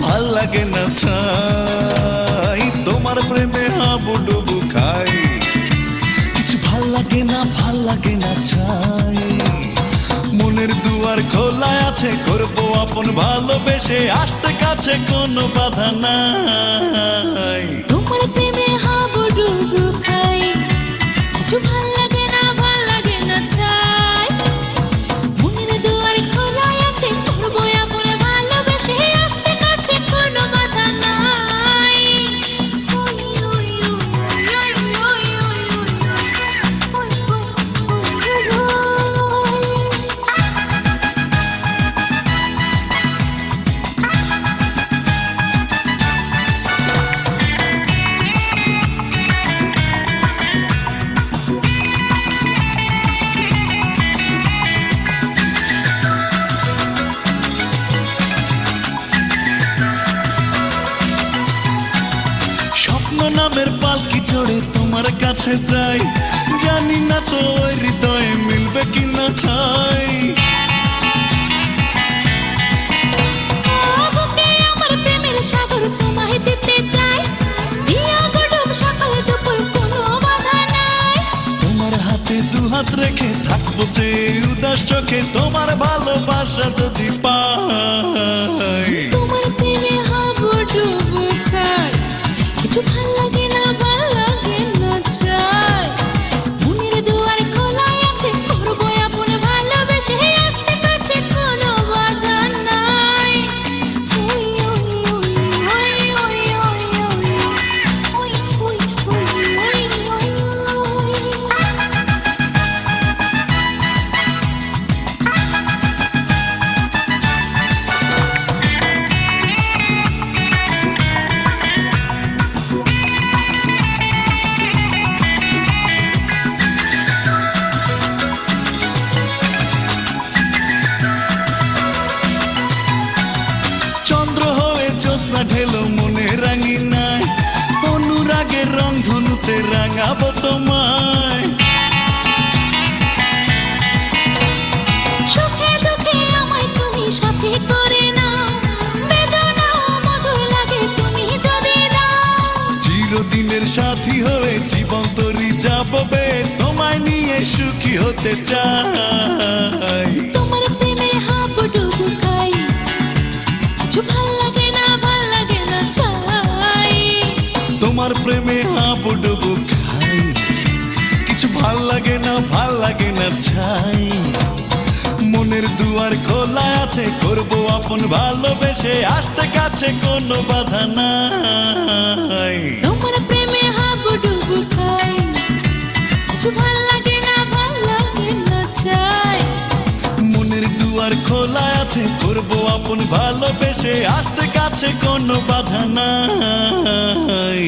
ভাল লাগে না ছাই তোমার প্রেমে হাবুডুবু খাই কিছু ভাল লাগে না ছাই মনের দুয়ার খোলা আছে করবো আপন ভালোবেসে আসতে কাছে কোনো বাধা নাই তোমার প্রেমে হাবুডুবু খাই কিছু ভাল লাগে না ছাই মনের দুয়ার খোলা আছে করবো আপন ভালোবেসে আসতে কাছে কোনো বাধা নাই নামের পালকি চড়ে তোমার কাছে যাই জানি না তো ওই হৃদয়ে মিলবে কিনা ছাই আমার প্রেমের সাগর তোমায় দিতে চাই দিয়া গডব সকাল দুপুর কোনো বাধা নাই তোমার হাতে দু হাত রেখে থাকবো যে উদাস চোখে তোমার ভালোবাসা যদি পাই তোমার প্রেমে হাবুডুবু খাই কিছু ভাল লাগে না চাই মনের দুয়ার খোলা আছে করবো আপন ভালোবেসে আসতে কাছে কোনো বাধা নাই চন্দ্র হয়ে জ্যোৎস্না ঢেলো মনে রাঙি নাই অনুরাগের রং ধনুতে রাঙাবো তোমায় সুখে দুঃখে আমায় তুমি সাথী করে নাও বেদনা মধুর লাগে তুমি যদি দাও চিরদিনের সাথী হয়ে জীবন তরি যাবো বে তোমায় নিয়ে সুখী হতে চাই তোমার প্রেমে হাবুডুবু খাই কিছু ভাল লাগে না চাই তোমার প্রেমে হাবুডুবু খাই কিছু ভাল লাগে না ছাই মনের দুয়ার খোলা আছে করবো আপন ভালোবেসে আসতে কাছে কোনো বাধা নাই তোমার প্রেমে হাবুডুবু খাই কিছু ভাল লাগে না চাই মনের দুয়ার খোলা আছে করবো আপন ভালোবেসে আসতে কাছে কোনো বাধা নাই